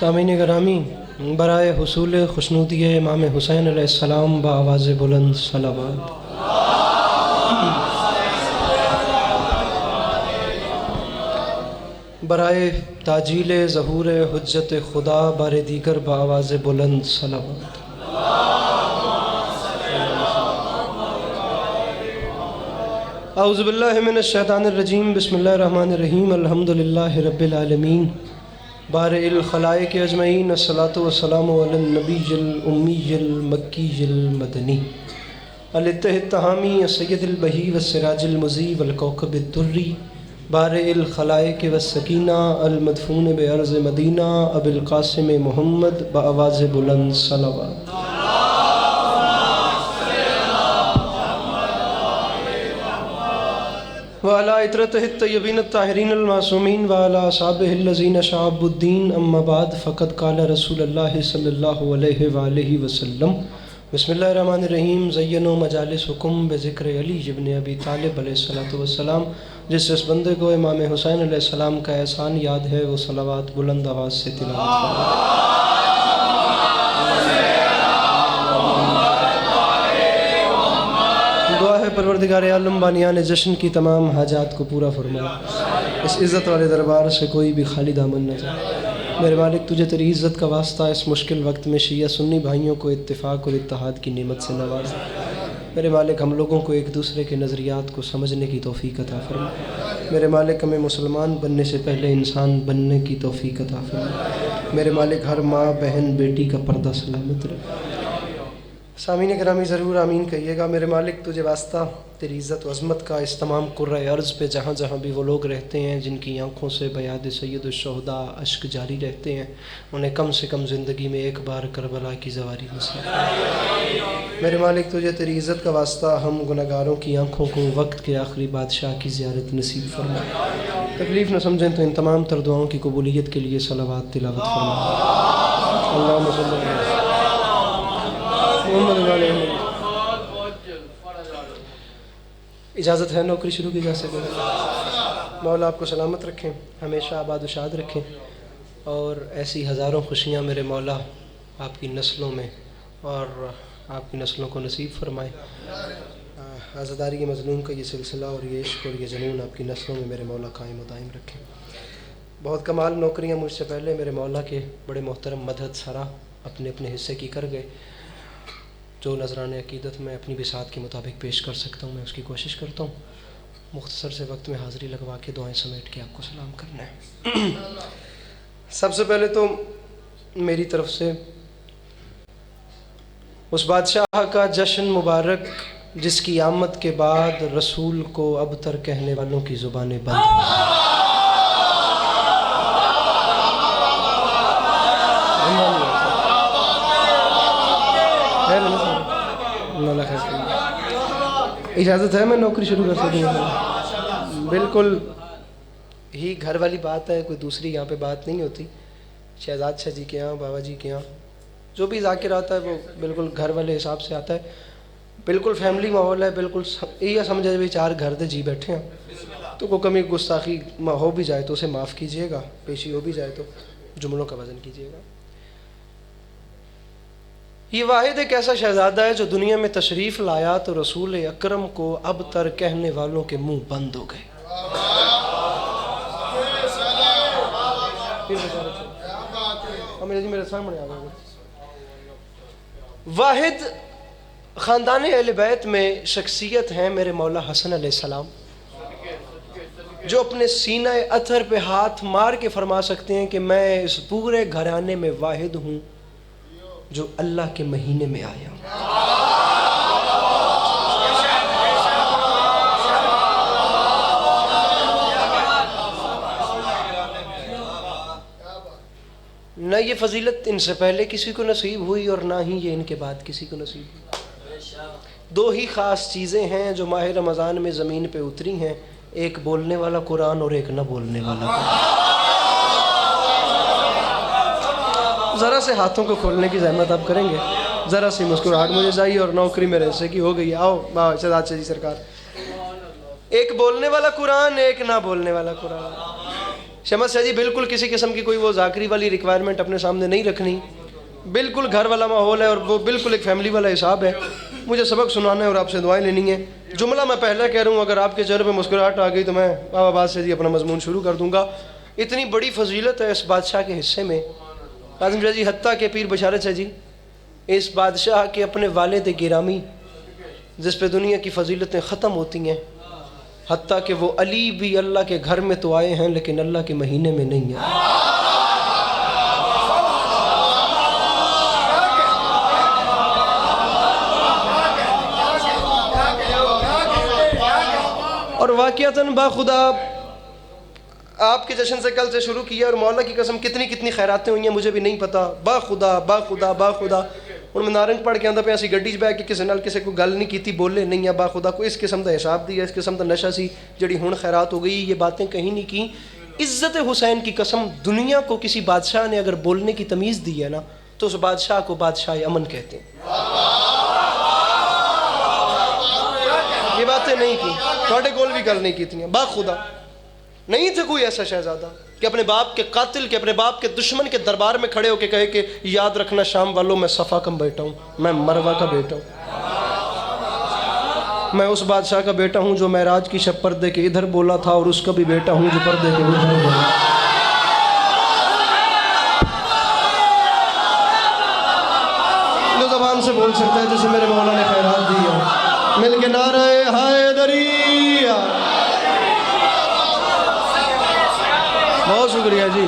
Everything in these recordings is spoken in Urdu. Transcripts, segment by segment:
سامعین گرامی، برائے حصول خوشنودی امام حسین علیہ السلام بآواز بلند صلوات۔ برائے تاجیل ظہور حجت خدا بار دیگر بآواز بلند صلوات۔ اعوذ باللہ من الشیطان الرجیم، بسم اللہ الرحمن الرحیم، الحمدللہ رب العالمین، بارئ الخلائق اجمعین، الصلاۃ والسلام علی النبی الامی المکی المدنی الاتح التہامی السید البہی والسراج المضی والکوکب الدری، بارئ الخلائق والسکینہ المدفون بارض مدینہ ابی القاسم محمد بآواز بلند صلوات۔ وعلی اطرتہ الطیبین الطاہرین المعصومین وعلی اصحابہ الذین شعبوا الدین، اما بعد فقد قال رسول اللہ صلی اللہ علیہ وآلہ وسلم، بسم اللہ الرحمن الرحیم، زینوا مجالسکم بذکر علی ابن ابی طالب علیہ السلام۔ جس بندے کو امام حسین علیہ السلام کا احسان یاد ہے وہ صلوات بلند آواز سے تلاوت کرے۔ دعا ہے پروردگار عالم بانیان جشن کی تمام حاجات کو پورا فرما، اس عزت والے دربار سے کوئی بھی خالی دامن نہ جائے۔ میرے مالک، تجھے تیری عزت کا واسطہ اس مشکل وقت میں شیعہ سنی بھائیوں کو اتفاق اور اتحاد کی نعمت سے نواز۔ میرے مالک، ہم لوگوں کو ایک دوسرے کے نظریات کو سمجھنے کی توفیق عطا فرما۔ میرے مالک، ہمیں مسلمان بننے سے پہلے انسان بننے کی توفیق عطا فرما۔ میرے مالک، ہر ماں بہن بیٹی کا پردہ سلامت رہے۔ سامعین گرامی ضرور آمین کہیے گا۔ میرے مالک، تجھے واسطہ تیری عزت و عظمت کا اس تمام کرۂ ارض پہ جہاں جہاں بھی وہ لوگ رہتے ہیں جن کی آنکھوں سے بیاد سید الشہداء اشک جاری رہتے ہیں، انہیں کم سے کم زندگی میں ایک بار کربلا کی زواری نصیب فرما۔ میرے مالک، تجھے تیری عزت کا واسطہ ہم گناہگاروں کی آنکھوں کو وقت کے آخری بادشاہ کی زیارت نصیب فرما۔ تکلیف نہ سمجھیں تو ان تمام تر دعاؤں کی قبولیت کے لیے صلوات تلاوت فرما۔ اللہم صلی اللہ علیہ محمد علیہ وسلم۔ اجازت ہے نوکری شروع کی جا سکے؟ مولا آپ کو سلامت رکھیں، ہمیشہ آباد و شاد رکھیں، اور ایسی ہزاروں خوشیاں میرے مولا آپ کی نسلوں میں اور آپ کی نسلوں کو نصیب فرمائیں۔ عزاداری مظلوم کا یہ سلسلہ اور یہ عشق اور یہ جنون آپ کی نسلوں میں میرے مولا قائم و دائم رکھیں۔ بہت کمال نوکریاں مجھ سے پہلے میرے مولا کے بڑے محترم مدحت سرا اپنے اپنے حصے کی کر گئے۔ جو نذران عقیدت میں اپنی بساط کے مطابق پیش کر سکتا ہوں میں اس کی کوشش کرتا ہوں۔ مختصر سے وقت میں حاضری لگوا کے دعائیں سمیٹ کے آپ کو سلام کرنا ہے۔ سب سے پہلے تو میری طرف سے اس بادشاہ کا جشن مبارک جس کی آمد کے بعد رسول کو اب تر کہنے والوں کی زبانیں بند ہیں۔ اجازت ہے میں نوکری شروع کر سکوں؟ بالکل ہی گھر والی بات ہے، کوئی دوسری یہاں پہ بات نہیں ہوتی۔ شہزاد شاہ جی کے یہاں، بابا جی کے یہاں جو بھی ذاکر آتا ہے وہ بالکل گھر والے حساب سے آتا ہے، بالکل فیملی ماحول ہے، بالکل یہ سمجھے بھی چار گھر دے جی بیٹھے ہیں، تو کوئی کمی گستاخی ہو بھی جائے تو اسے معاف کیجیے گا، پیشی ہو بھی جائے تو جملوں کا وزن کیجیے گا۔ یہ واحد ایک ایسا شہزادہ ہے جو دنیا میں تشریف لایا تو رسول اکرم کو اب تر کہنے والوں کے منہ بند ہو گئے۔ میرے سامنے آ گئے۔ واحد خاندان اہل بیت میں شخصیت ہیں میرے مولا حسن علیہ السلام، جو اپنے سینہ اطہر پہ ہاتھ مار کے فرما سکتے ہیں کہ میں اس پورے گھرانے میں واحد ہوں جو اللہ کے مہینے میں آیا ہوں۔ نہ یہ فضیلت ان سے پہلے کسی کو نصیب ہوئی اور نہ ہی یہ ان کے بعد کسی کو نصیب ہوئی۔ دو ہی خاص چیزیں ہیں جو ماہ رمضان میں زمین پہ اتری ہیں، ایک بولنے والا قرآن اور ایک نہ بولنے والا قرآن۔ ذرا سے ہاتھوں کو کھولنے کی زحمت آپ کریں گے؟ ذرا سی مسکراہٹ مجھے چاہیے اور نوکری میرے حصے کی ہو گئی۔ آؤ شہزاد جی سرکار، ایک بولنے والا قرآن ایک نہ بولنے والا قرآن۔ شمس شاہ جی بالکل کسی قسم کی کوئی وہ ذاکری والی ریکوائرمنٹ اپنے سامنے نہیں رکھنی، بالکل گھر والا ماحول ہے اور وہ بالکل ایک فیملی والا حساب ہے. مجھے سبق سنانا ہے اور آپ سے دعائیں لینی ہیں. جملہ میں پہلے کہہ رہا ہوں، اگر آپ کے چہرے پہ مسکراہٹ آ گئی تو میں بابا باز سے جی اپنا مضمون شروع کر دوں گا. اتنی بڑی فضیلت ہے اس بادشاہ کے حصے میں قاسم شاہ جی، حتیٰ کہ پیر بشارت شاہ جی اس بادشاہ کے اپنے والد گرامی جس پہ دنیا کی فضیلتیں ختم ہوتی ہیں، حتیٰ کہ وہ علی بھی اللہ کے گھر میں تو آئے ہیں لیکن اللہ کے مہینے میں نہیں ہیں. اور واقعتاً باخدا آپ کے جشن سے کل سے شروع کیا اور مولا کی قسم کتنی خیراتیں ہوئی ہیں مجھے بھی نہیں پتا. باخدا اور میں نارنج پڑھ کے آندا پہ ایسی گڈی 'چ بیٹھ کے کسی نال کسی کو گل نہیں کیتی، بولے نہیں ہے. باخدا کو اس قسم کا حساب دیا، اس قسم کا نشہ سی جڑی ہن خیرات ہو گئی. یہ باتیں کہیں نہیں کی. عزت حسین کی قسم دنیا کو کسی بادشاہ نے اگر بولنے کی تمیز دی ہے نا تو اس بادشاہ کو بادشاہ امن کہتے ہیں. یہ باتیں نہیں کی، تھوڑے کول بھی گل نہیں کیتی. باخدا نہیں تھے کوئی ایسا شہزادہ کہ اپنے باپ کے قاتل کے، اپنے باپ کے دشمن کے دربار میں کھڑے ہو کے کہے کہ یاد رکھنا شام والوں میں صفا کا بیٹا ہوں، میں مروہ کا بیٹا ہوں، میں اس بادشاہ کا بیٹا ہوں جو معراج کی شب پردے کے ادھر بولا تھا اور اس کا بھی بیٹا ہوں جو پردے کے ادھر بولا. جو زبان سے بول سکتا ہے جسے میرے مولا نے خیرات دی ہے، مل کے نعرہ حیدری. بہت شکریہ جی.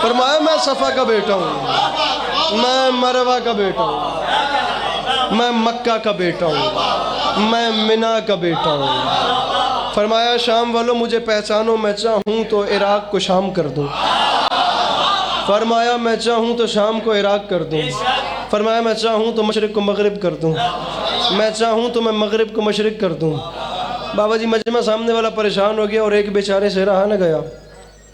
فرمایا میں صفا کا بیٹا ہوں، میں مروہ کا بیٹا ہوں، میں مکہ کا بیٹا ہوں، میں منا کا بیٹا ہوں. فرمایا شام والوں مجھے پہچانو، میں چاہوں تو عراق کو شام کر دوں. فرمایا میں چاہوں تو شام کو عراق کر دوں. فرمایا میں چاہوں تو مشرق کو مغرب کر دوں، میں چاہوں تو میں مغرب کو مشرق کر دوں. بابا جی مجمع سامنے والا پریشان ہو گیا اور ایک بیچارے سے رہا نہ گیا.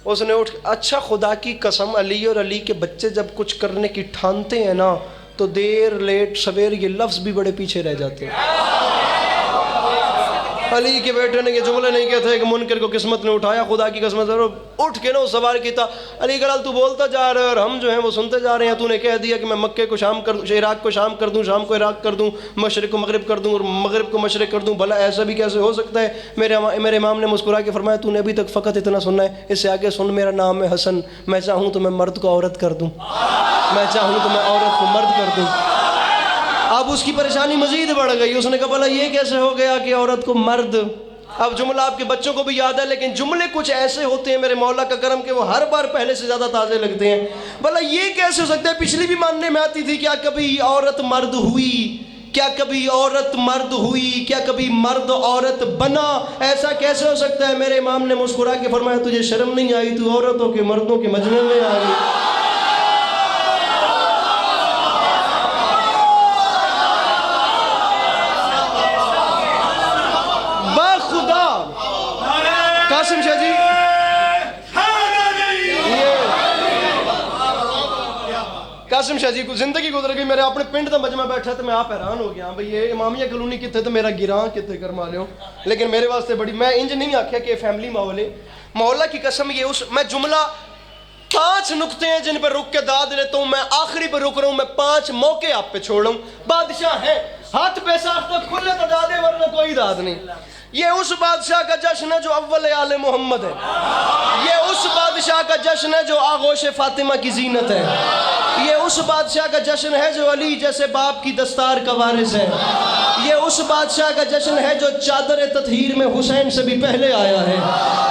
اس نے اٹھ، اچھا خدا کی قسم علی اور علی کے بچے جب کچھ کرنے کی ٹھانتے ہیں نا تو دیر لیٹ سویر یہ لفظ بھی بڑے پیچھے رہ جاتے ہیں. علی کے بیٹے نے یہ جملے نہیں کہتے کہ منکر کو قسمت نے اٹھایا. خدا کی قسمت اٹھ کے نا اس سوال کیتا، علی گلال تو بولتا جا رہا ہے اور ہم جو ہیں وہ سنتے جا رہے ہیں. تو نے کہہ دیا کہ میں مکے کو شام کر دوں، عراق کو شام کر دوں، شام کو عراق کر دوں، مشرق کو مغرب کر دوں اور مغرب کو مشرق کر دوں. بھلا ایسا بھی کیسے ہو سکتا ہے؟ میرے امام نے مسکرا کے فرمایا تو نے ابھی تک فقط اتنا سننا ہے، اس سے آگے سن. میرا نام ہے حسن، میں چاہوں تو میں مرد کو عورت کر دوں، میں چاہوں تو میں عورت کو مرد کر دوں. اب اس کی پریشانی مزید بڑھ گئی. اس نے کہا بھلا یہ کیسے ہو گیا کہ عورت کو مرد؟ اب جملہ آپ کے بچوں کو بھی یاد ہے لیکن جملے کچھ ایسے ہوتے ہیں میرے مولا کا کرم کہ وہ ہر بار پہلے سے زیادہ تازے لگتے ہیں. بھلا یہ کیسے ہو سکتا ہے؟ پچھلی بھی ماننے میں آتی تھی، کیا کبھی عورت مرد ہوئی؟ کیا کبھی عورت مرد ہوئی؟ کیا کبھی مرد عورت بنا؟ ایسا کیسے ہو سکتا ہے؟ میرے امام نے مسکرا کے فرمایا تجھے شرم نہیں آئی؟ تو عورتوں کے مردوں کے مجمع میں آ گئی. قاسم شاہ جی قاسم شاہ جی کو زندگی گزر گئی. میرے اپنے پنڈ دا مجمع بیٹھا تو میں آپ حیران ہو گیا بھئی یہ امامیہ کلونی کتنے تو میرا گیران کتنے کرما لے ہو. لیکن میرے واسطے بڑی، میں انج نہیں آکھیا کہ فیملی ماحول ہے. مولا کی قسم یہ اس میں جملہ 5 نقطے ہیں جن پہ رک کے داد لیتا ہوں. میں آخری پہ رک رہا ہوں. میں 5 موقع آپ پہ چھوڑ رہا ہوں. بادشاہ ہیں، ہاتھ پہ ساختہ کھلے تو دادے ورنہ کوئی داد نہیں. یہ اس بادشاہ کا جشن ہے جو اول آل محمد ہے. یہ اس بادشاہ کا جشن ہے جو آغوش فاطمہ کی زینت ہے. یہ اس بادشاہ کا جشن ہے جو علی جیسے باپ کی دستار کا وارث ہے. یہ اس بادشاہ کا جشن ہے جو چادر تطہیر میں حسین سے بھی پہلے آیا ہے،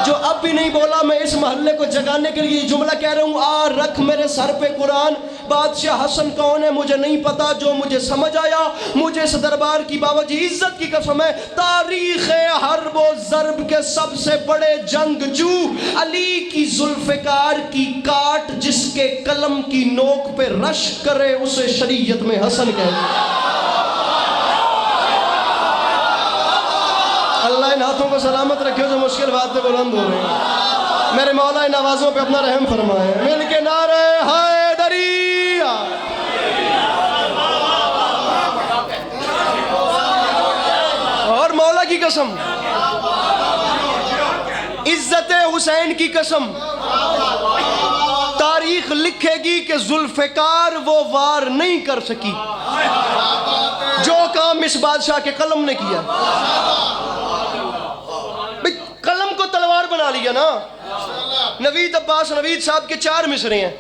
جو اب بھی نہیں بولا. میں اس محلے کو جگانے کے لیے جملہ کہہ رہا ہوں، آ رکھ میرے سر پہ قرآن. بادشاہ حسن کون ہے مجھے نہیں پتا، جو مجھے سمجھ آیا مجھے اس دربار کی بابا جی عزت کی قسم ہے تاریخ حرب و ضرب کے سب سے بڑے جنگجو علی کی ذوالفقار کی کاٹ جس کے قلم کی نوک پہ رشک کرے اسے شریعت میں حسن کہتے ہیں. اللہ ان ہاتھوں کو سلامت رکھے جو مشکل باتیں بلند ہو رہے ہیں. میرے مولا ان آوازوں پہ اپنا رحم فرمائے. مل کے نعرہ حیدری. اور مولا کی قسم عزت حسین کی قسم، تاریخ لکھے گی کہ ذوالفقار وہ وار نہیں کر سکی جو کام اس بادشاہ کے قلم نے کیا۔ قلم کو تلوار بنا لیا نا۔ نوید عباس نوید صاحب کے 4 مصرے ہیں۔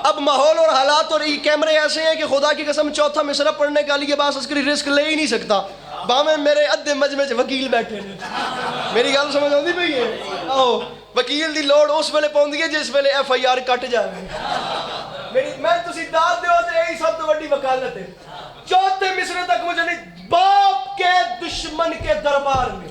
اب ماحول اور حالات اور کیمرے ایسے ہیں کہ خدا کی قسم چوتھا مصرع پڑھنے کا علی عباس عسکری رسک لے ہی نہیں سکتا۔ باہمیں میرے ادھے مجمع وکیل بیٹھے ہیں، میری گل سمجھ آتی پئی ہے؟ آہو وکیل دی لوڑ اس ویلے پوندی ہے جس ویلے ایف آئی آر کٹ جائے۔ میں تسی داد دیو تے یہی سب تو بڑی وکالت ہے۔ چوتھے مصرے تک مجھے نہیں، باپ کے دشمن کے دربار میں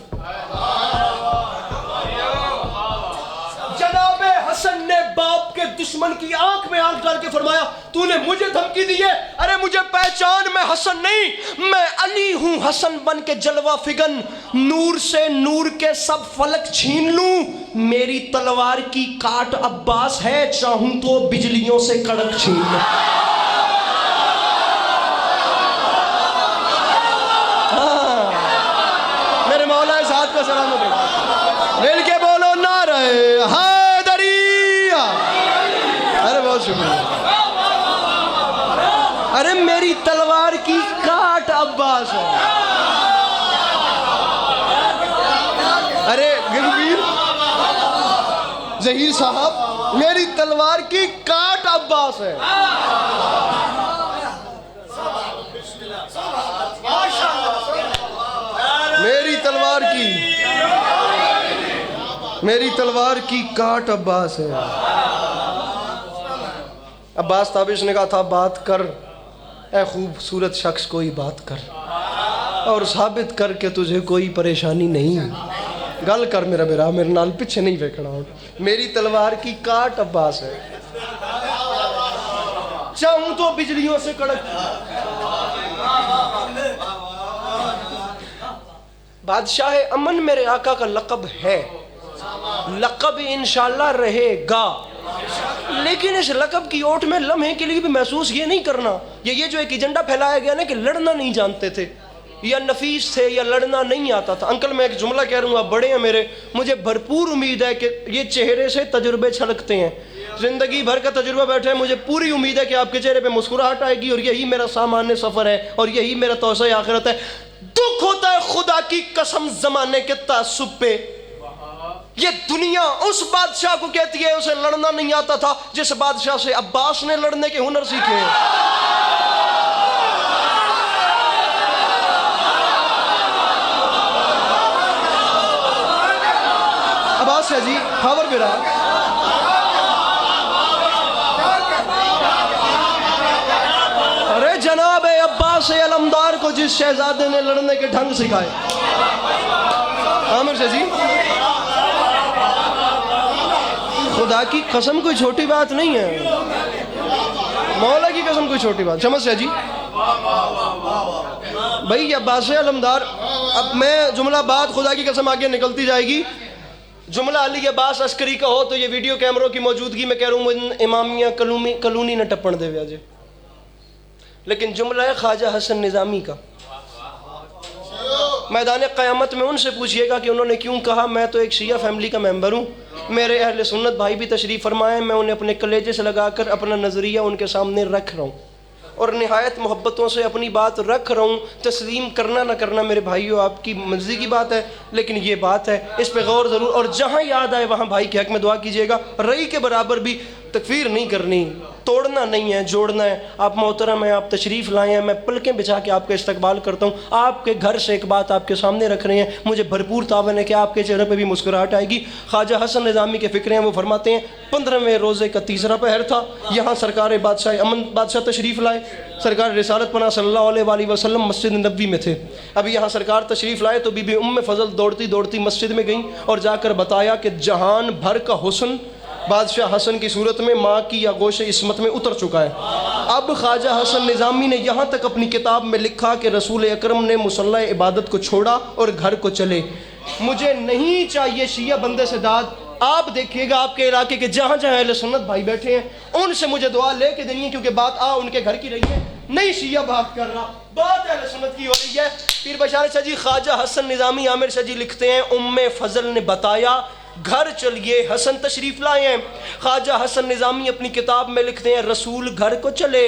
جناب حسن نے باپ کے دشمن کی آنکھ میں آنکھ ڈال کے فرمایا تو نے مجھے دھمکی دی ہے؟ ارے مجھے پہچان، میں حسن نہیں، میں علی ہوں، حسن بن کے جلوہ فگن، نور سے نور کے سب فلک چھین لوں، میری تلوار کی کاٹ عباس ہے، چاہوں تو بجلیوں سے کڑک چھین لوں۔ میرے مولا اس ہاتھ کو سلام دے، مل کے بولو نعرہ حیدری۔ ارے بہت شکریہ۔ ارے میری تلوار کی کاٹ عباس ہے۔ ارے گلگیر ظہیر صاحب، میری تلوار کی کاٹ عباس ہے۔ میری تلوار کی کاٹ عباس ہے۔ عباس تابش نے کہا تھا بات کر اے خوبصورت شخص، کوئی بات کر اور ثابت کر کہ تجھے کوئی پریشانی نہیں۔ گل کر میرا بیرا، میرے نال پیچھے نہیں ویکھنا ہوں۔ میری تلوار کی کاٹ عباس ہے، چاہوں تو بجلیوں سے کڑک۔ بادشاہ امن میرے آقا کا لقب ہے، لقب انشاءاللہ رہے گا، لیکن اس لقب کی اوٹ میں لمحے کے لیے بھی محسوس یہ نہیں کرنا یہ جو ایک ایجنڈا پھیلایا گیا نا کہ لڑنا نہیں جانتے تھے یا نفیس تھے یا لڑنا نہیں آتا تھا۔ انکل میں ایک جملہ کہہ رہا ہوں، آپ بڑے ہیں میرے، مجھے بھرپور امید ہے کہ یہ چہرے سے تجربے چھلکتے ہیں، زندگی بھر کا تجربہ بیٹھا ہے، مجھے پوری امید ہے کہ آپ کے چہرے پہ مسکراہٹ آئے گی، اور یہی میرا سامان سفر ہے اور یہی میرا توسع آخرت ہے۔ دکھ ہوتا ہے خدا کی قسم زمانے کے تعصب پہ، یہ دنیا اس بادشاہ کو کہتی ہے اسے لڑنا نہیں آتا تھا جس بادشاہ سے عباس نے لڑنے کے ہنر سیکھے ہیں۔ عباس ہے جی خاور برا، ارے جناب عباس علمدار کو جس شہزادے نے لڑنے کے ڈھنگ سکھائے۔ عامر سے جی خدا کی قسم کوئی چھوٹی بات نہیں ہے، مولا کی قسم کوئی چھوٹی بات۔ شمس ہے جی بھائی عباس علمدار، اب میں جملہ بات خدا کی قسم آگے نکلتی جائے گی، جملہ علی عباس عسکری کا ہو تو یہ ویڈیو کیمروں کی موجودگی میں کہہ رہا ہوں مجھے امامیہ کلونی نہ ٹپن دے ویاجے، لیکن جملہ ہے خواجہ حسن نظامی کا۔ میدان قیامت میں ان سے پوچھئے گا کہ انہوں نے کیوں کہا میں تو ایک شیعہ فیملی کا ممبر ہوں، میرے اہل سنت بھائی بھی تشریف فرمائیں، میں انہیں اپنے کلیجے سے لگا کر اپنا نظریہ ان کے سامنے رکھ رہا ہوں اور نہایت محبتوں سے اپنی بات رکھ رہا ہوں۔ تسلیم کرنا نہ کرنا میرے بھائیو آپ کی مرضی کی بات ہے، لیکن یہ بات ہے اس پہ غور ضرور، اور جہاں یاد آئے وہاں بھائی کے حق میں دعا کیجئے گا۔ رئی کے برابر بھی تکفیر نہیں کرنی، توڑنا نہیں ہے، جوڑنا ہے۔ آپ محترم ہیں، آپ تشریف لائے ہیں، میں پلکیں بچھا کے آپ کا استقبال کرتا ہوں۔ آپ کے گھر سے ایک بات آپ کے سامنے رکھ رہے ہیں، مجھے بھرپور تعاون ہے کہ آپ کے چہرے پہ بھی مسکراہٹ آئے گی۔ خواجہ حسن نظامی کے فکرے ہیں، وہ فرماتے ہیں 15ویں روزے کا تیسرا پہر تھا، یہاں سرکار بادشاہ امن بادشاہ تشریف لائے، سرکار رسالت پناہ صلی اللہ علیہ وآلہ وسلم مسجد نبوی میں تھے۔ اب یہاں سرکار تشریف لائے تو بی بی ام فضل دوڑتی دوڑتی مسجد میں گئیں اور جا کر بتایا کہ جہان بھر کا حسن بادشاہ حسن کی صورت میں ماں کی آغوش عصمت میں اتر چکا ہے۔ اب خواجہ حسن نظامی نے یہاں تک اپنی کتاب میں لکھا کہ رسول اکرم نے مصلی عبادت کو چھوڑا اور گھر کو چلے۔ مجھے نہیں چاہیے شیعہ بندے سے داد، آپ دیکھیے گا آپ کے علاقے کے جہاں جہاں اہل سنت بھائی بیٹھے ہیں ان سے مجھے دعا لے کے دینی ہے، کیونکہ بات ان کے گھر کی رہی ہے، نہیں شیعہ بات کر رہا، بات اہل سنت کی ہو رہی ہے۔ پیر بشار شاہ جی خواجہ حسن نظامی عامر شاہ جی لکھتے ہیں ام فضل نے بتایا گھر چلیے، حسن تشریف لائے ہیں۔ خواجہ حسن نظامی اپنی کتاب میں لکھتے ہیں رسول گھر کو چلے،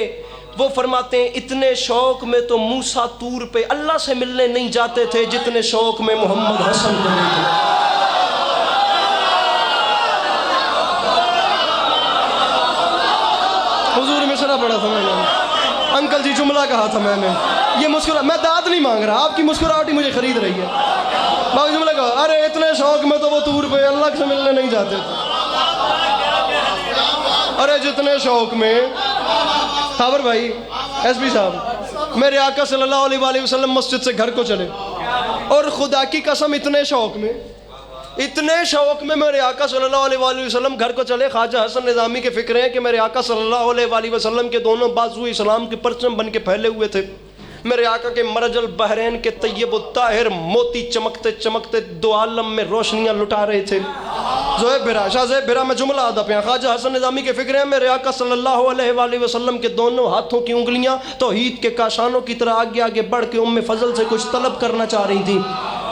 وہ فرماتے ہیں اتنے شوق میں تو موسیٰ طور پہ اللہ سے ملنے نہیں جاتے تھے جتنے شوق میں محمد حسن کو ملتے۔ حضور مصرع پڑھا تھا میں نے، انکل جی جملہ کہا تھا میں نے، یہ مسکرا، میں داد نہیں مانگ رہا، آپ کی مسکراہٹ ہی مجھے خرید رہی ہے۔ باقی جملہ کہا، ارے اتنے شوق میں تو وہ طور پہ اللہ سے ملنے نہیں جاتے تھے، ارے جتنے شوق میں۔ خاور بھائی، ایس پی صاحب، میرے آقا صلی اللہ علیہ وآلہ وسلم مسجد سے گھر کو چلے، اور خدا کی قسم اتنے شوق میں میرے آقا صلی اللہ علیہ وآلہ وسلم گھر کو چلے۔ خواجہ حسن نظامی کے فکر ہیں کہ میرے آقا صلی اللہ علیہ وآلہ وسلم کے دونوں بازو اسلام کے پرچم بن کے پھیلے ہوئے تھے۔ میرے آقا کے مرج البحرین کے طیب الطاہر موتی چمکتے چمکتے دو عالم میں روشنیاں لٹا رہے تھے۔ زہیب بھرا، شاہ زہیب بھرا میں جملہ آدھا پہ، خواجہ حسن نظامی کے فکر ہیں میرے آقا صلی اللہ علیہ وآلہ وسلم کے دونوں ہاتھوں کی انگلیاں توحید کے کاشانوں کی طرح آگے آگے بڑھ کے ام فضل سے کچھ طلب کرنا چاہ رہی تھی۔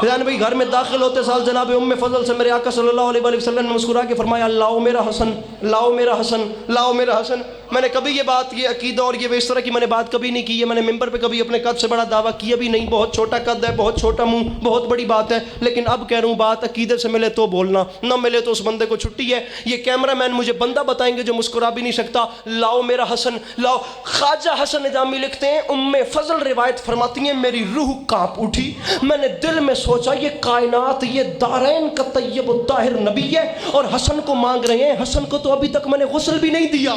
جان بھائی گھر میں داخل ہوتے سال جناب ام فضل سے میرے آقا صلی اللہ علیہ وآلہ وسلم نے مسکرا کے فرمایا لاؤ میرا حسن، لاؤ میرا حسن، لاؤ میرا حسن۔ میں نے کبھی یہ بات، یہ عقیدہ اور یہ اس طرح کی میں نے بات کبھی نہیں کی ہے، میں نے ممبر پہ کبھی اپنے قد سے بڑا دعویٰ کیا بھی نہیں، بہت چھوٹا قد ہے، بہت چھوٹا منہ، بہت بڑی بات ہے، لیکن اب کہہ رہا ہوں بات عقیدے سے ملے تو بولنا، نہ ملے تو اس بندے کو چھٹی ہے۔ یہ کیمرہ مین مجھے بندہ بتائیں گے جو مسکرا بھی نہیں سکتا، لاؤ میرا حسن، لاؤ۔ خواجہ حسن نظامی لکھتے ہیں ام فضل روایت فرماتی ہیں میری روح کانپ اٹھی، میں نے دل میں سوچا یہ کائنات، یہ دارین کا طیب الطاہر نبی ہے اور حسن کو مانگ رہے ہیں، حسن کو تو ابھی تک میں نے غسل بھی نہیں دیا۔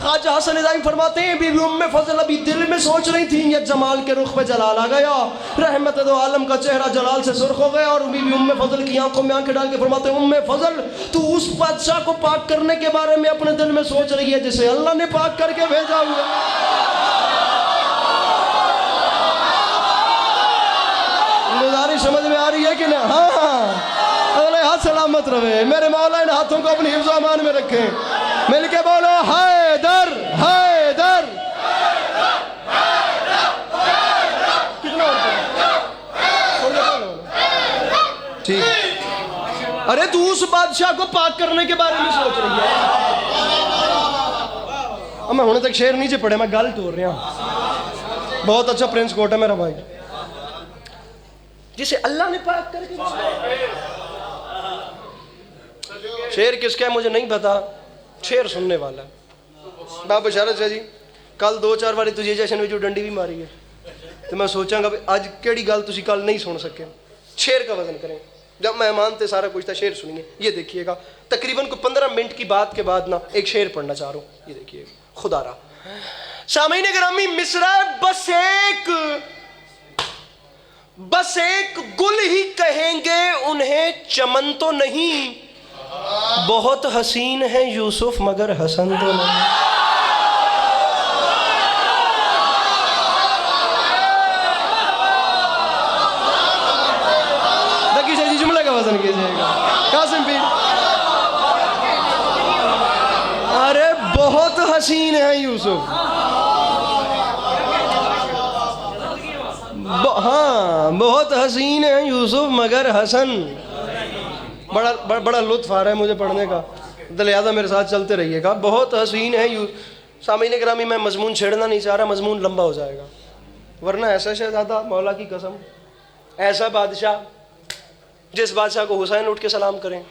خواجہ حسن نظامی فرماتے ہیں بی بی ام فضل ابھی دل میں سوچ رہی تھی یہ جمال کے رخ پہ جلال آ گیا، رحمت دو عالم کا چہرہ جلال سے سرخ ہو گیا، اور بی بی ام فضل کی آنکھوں میں آنکھیں ڈال کے فرماتے ہیں ام فضل تو اس بادشاہ کو پاک کرنے کے بارے میں اپنے دل میں سوچ رہی ہے جسے اللہ نے پاک کر کے بھیجا ہوا۔ گزارش سمجھ میں آ رہی ہے کہ نہیں؟ ہاں، اگلے ہاتھ سلامت رہے، میرے مولا ان ہاتھوں کو اپنی حفظ و امان میں رکھیں، مل کے بولو حیدر حیدر۔ ٹھیک، ارے تو اس بادشاہ کو پاک کرنے کے بارے میں سوچ رہی ہے۔ اب میں ہونے تک شعر نیچے پڑھے، میں گل ٹور رہا ہوں۔ بہت اچھا پرنس کوٹ ہے میرا بھائی، جسے اللہ نے پاک کر کے۔ شعر کس کا ہے مجھے نہیں پتا، شعر سننے والا ہے۔ بابا بشارت شاہ جی کل 2-4 باری تجھے جیسے میں جو ڈنڈی بھی ماری ہے، تو میں سوچاں گا آج کیڑی گل تسی کل نہیں سن سکے۔ شعر کا وزن کریں، جب مہمان تھے سارا کچھ تھا، شعر سنیے، یہ دیکھیے گا تقریباً کو 15 منٹ کی بات کے بعد نا ایک شعر پڑھنا چاہ رہا ہوں، یہ دیکھیے گا خدا را۔ سامعین گرامی، مصرع بس ایک گل ہی کہیں گے انہیں چمن تو نہیں، بہت حسین ہے یوسف مگر حسن تو نہیں۔ دکی شاہ جی جملہ کا وزن کیجئے گا، قاسم پیر، ارے بہت حسین ہے یوسف، ہاں بہت حسین ہے یوسف مگر حسن۔ بڑا لطف آ رہا ہے مجھے پڑھنے کا، لہٰذا میرے ساتھ چلتے رہیے گا۔ بہت حسین ہے سامعین گرامی، میں مضمون چھیڑنا نہیں چاہ رہا، مضمون لمبا ہو جائے گا، ورنہ ایسا شہزادہ مولا کی قسم، ایسا بادشاہ جس بادشاہ کو حسین اٹھ کے سلام کریں،